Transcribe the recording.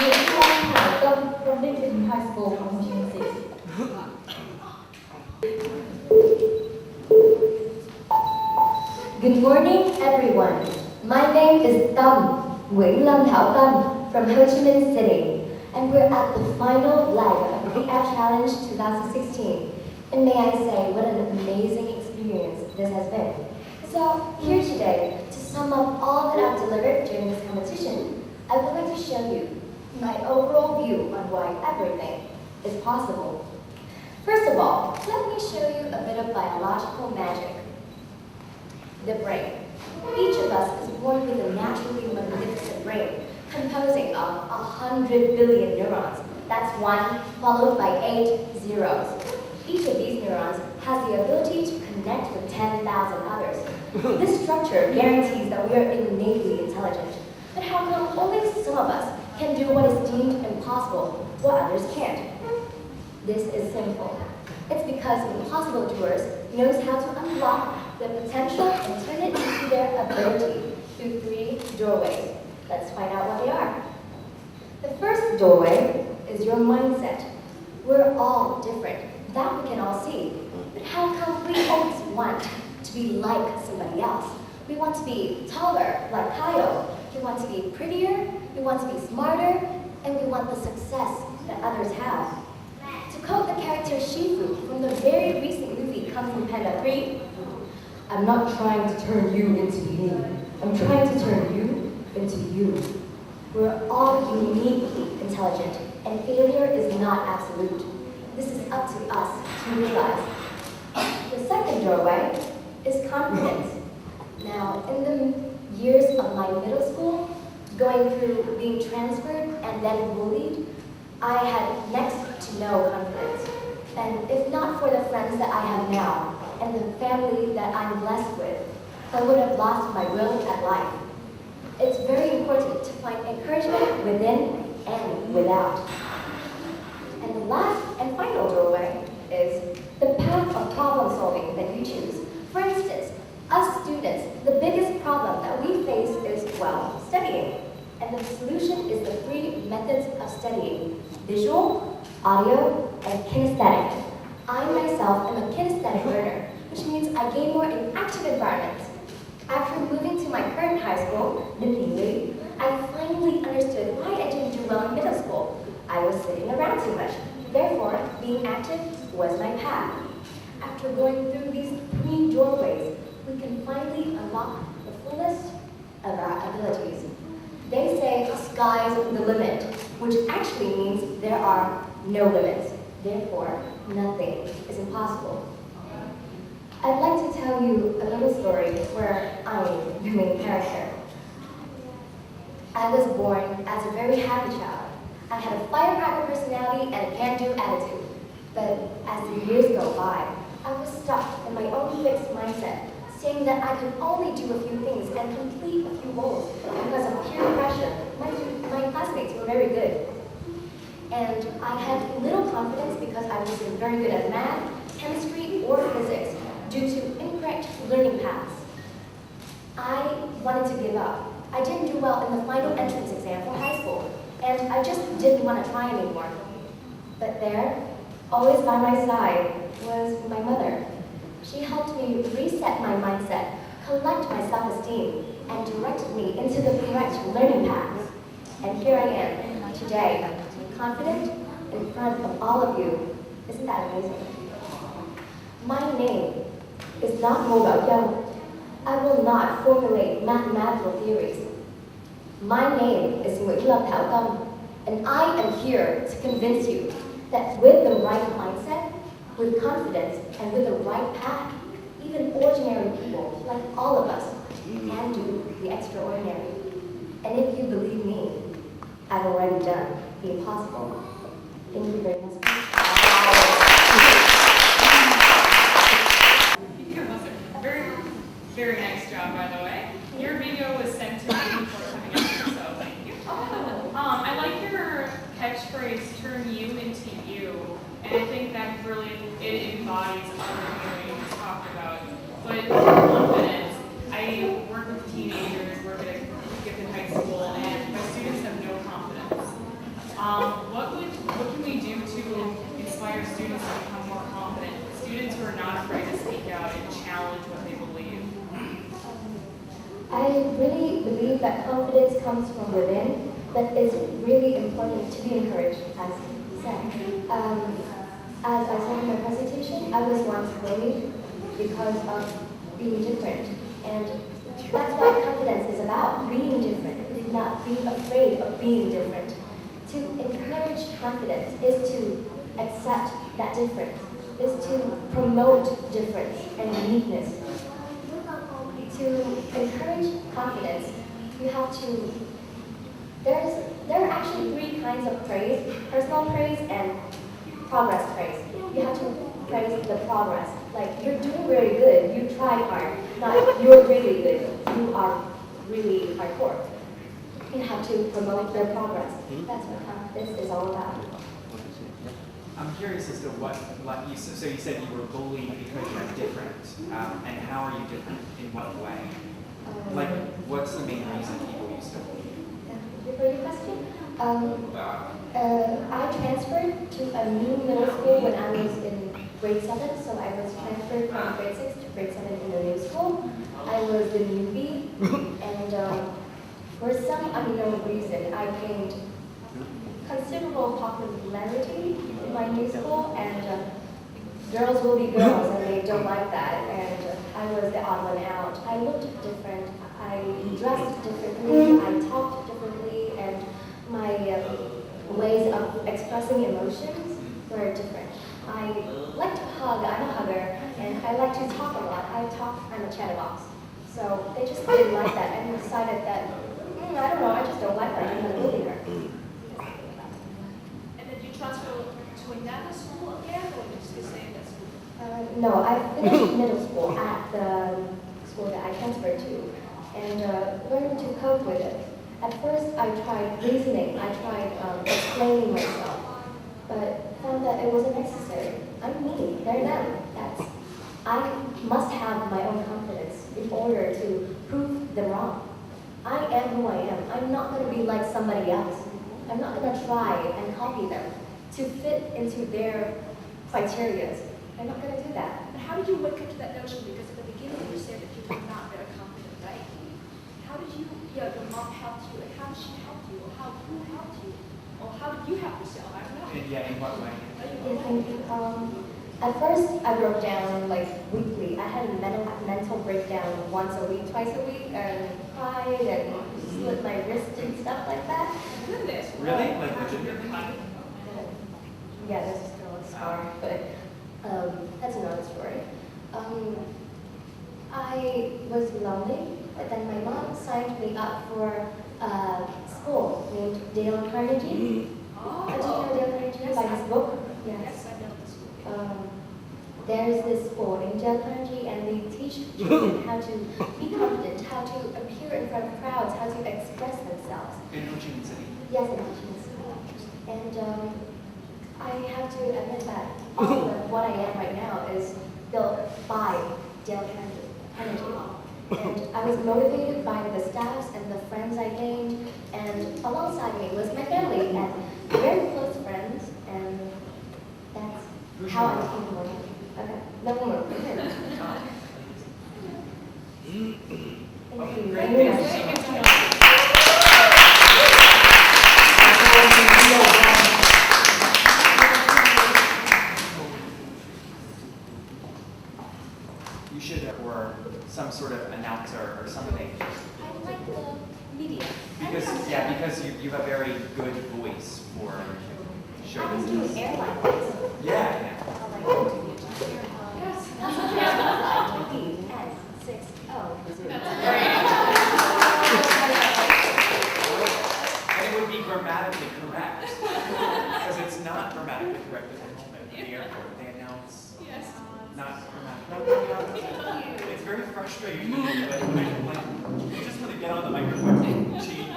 Lâm Tha from Đinh Thiên High School from Washington State. Good morning, everyone. My name is Nguyê from Ho Chi Minh City, and we're at the final leg of the THCS Challenge 2016. And may I say, what an amazing experience this has been. So, here today, to sum up all that I've delivered during this competition, I would like to show you my overall view on why everything is possible. First of all, let me show you a bit of biological magic. The brain. Each of us is born with a naturally magnificent brain, composing of 100 billion neurons. That's 1 followed by 8 zeros. Each of these neurons has the ability to connect with 10,000 others. This structure guarantees that we are innately intelligent. But how come only some of us can do what is deemed impossible, while others can't? This is simple. It's because impossible doers knows how to unlock the potential and turn it into their ability through 3 doorways. Let's find out what they are. The first doorway is your mindset. We're all different. That we can all see. But how come we always want to be like somebody else? We want to be taller, like Kyle. We want to be prettier, we want to be smarter, and we want the success that others have. To quote the character Shifu from the very recent movie Kung Fu Panda 3, I'm not trying to turn you into me. I'm trying to turn you into you. We're all uniquely intelligent, and failure is not absolute. This is up to us to realize. The second doorway is confidence. Now, in the years of my middle school, going through being transferred and then bullied, I had next to no confidence. And if not for the friends that I have now, and the family that I'm blessed with, I would have lost my will at life. It's very important to find encouragement within and without. And the last and final doorway is the path of problem solving that you choose. For instance, us students, the biggest problem that we face is, well, studying. And the solution is the 3 methods of studying: visual, audio, and kinesthetic. I myself am a kinesthetic learner, which means I gain more in active environments. After moving to my current high school, Đinh Thiên Ly, I finally understood why I didn't do well in middle school. I was sitting around too much. Therefore, being active was my path. After going through these 3 doorways, we can finally unlock the fullest of our abilities. They say sky's the limit, which actually means there are no limits. Therefore, nothing is impossible. I'd like to tell you a little story where I'm the main character. I was born as a very happy child. I had a firecracker personality and a can-do attitude. But as the years go by, I was stuck in my own fixed mindset, saying that I could only do a few things and complete a few goals because of peer pressure. My classmates were very good. And I had little confidence because I wasn't very good at math, chemistry, or physics due to incorrect learning paths. I wanted to give up. I didn't do well in the final entrance exam for high school, and I just didn't want to try anymore. But there, always by my side, was my mother. She helped me reset my mindset, collect my self-esteem, and directed me into the correct learning paths. And here I am, today, confident in front of all of you. Isn't that amazing? My name is not Ngô Bảo Châu. I will not formulate mathematical theories. My name is Nguyê Lâm Tha, and I am here to convince you that with the right mindset, with confidence, and with the right path, even ordinary people, like all of us, can do the extraordinary. And if you believe me, I've already done the impossible. Thank you very much. Very, very nice job, by the way. Your video was sent to me before coming up, so thank you. I like your catchphrase, turn you into you. And I think that really, it embodies everything you just talked about. But confidence, I work with teenagers, work at a given high school, and my students have no confidence. What can we do to inspire students to become more confident? Students who are not afraid to speak out and challenge what they believe. I really believe that confidence comes from within, but it's really important to be encouraged, as said. As I said in my presentation, I was once bullied because of being different. And that's what confidence is about, being different, not being afraid of being different. To encourage confidence is to accept that difference, is to promote difference and uniqueness. To encourage confidence, you have to, there are actually 3 kinds of praise: personal praise and progress praise. You have to praise the progress, like you're doing very good, you tried hard, not you're really good, you are really hardcore. You have to promote their progress. That's what confidence is all about. I'm curious as to what you said. So you said you were bullied because you're different, and how are you different? In what way? Like, what's the main reason people used to bully you? For your question, I transferred to a new middle school when I was in grade 7, so I was transferred from grade 6 to grade 7 in the new school. I was the newbie, and for some unknown reason, I gained considerable popularity in my new school, and girls will be girls, and they don't like that, and I was the odd one out. I looked different, I dressed differently, I talked differently, and my ways of expressing emotions were different. I like to hug, I'm a hugger, and I like to talk a lot. I'm a chatterbox. So they just didn't like that and decided that, I don't know, I just don't like her, I'm going to bully her. And then you transfer to another school again, or you still stay in that school? No, I finished middle school at the school that I transferred to, and learned to cope with it. At first, I tried reasoning, I tried explaining myself, but found that it wasn't necessary. I'm me, they're them. I must have my own confidence in order to prove them wrong. I am who I am. I'm not going to be like somebody else. I'm not going to try and copy them to fit into their criteria. I'm not going to do that. But how did you wake up to that notion? Because at the beginning you said that you were not very confident, right? How did you, your mom helped you, and how did she help you, or who helped you? Or how did you help yourself? I don't know. And yeah, in what way? At first, I broke down like weekly. I had a mental breakdown once a week, twice a week, and cried and split my wrist and stuff like that. Goodness. Really? Like legitimately? Yeah, there's still a scar, but that's another story. I was lonely, but then my mom signed me up for a school named Dale Carnegie. Oh. Do you know Dale Carnegie by his book? Yes, I know this school. There is this school in Dale Carnegie, and they teach children how to be confident, how to appear in front of crowds, how to express themselves. In Ho Chi Minh City? Yes, in Ho Chi Minh City. And I have to admit that all of what I am right now is built by Dale Carnegie. And I was motivated by the staffs and the friends I gained, and alongside me was my family and very close friends, and that's how I came to work. Okay, no more. Thank you very much. You should, or some sort of announcer or something. I like the media. Because you have a very good voice for I showing was doing business. airline voice. Yeah. Yes. And it would be grammatically correct. Because it's not grammatically correct at the moment in the airport. They announce Yes. not grammatically. It's very frustrating. But you just want to get on the microphone and change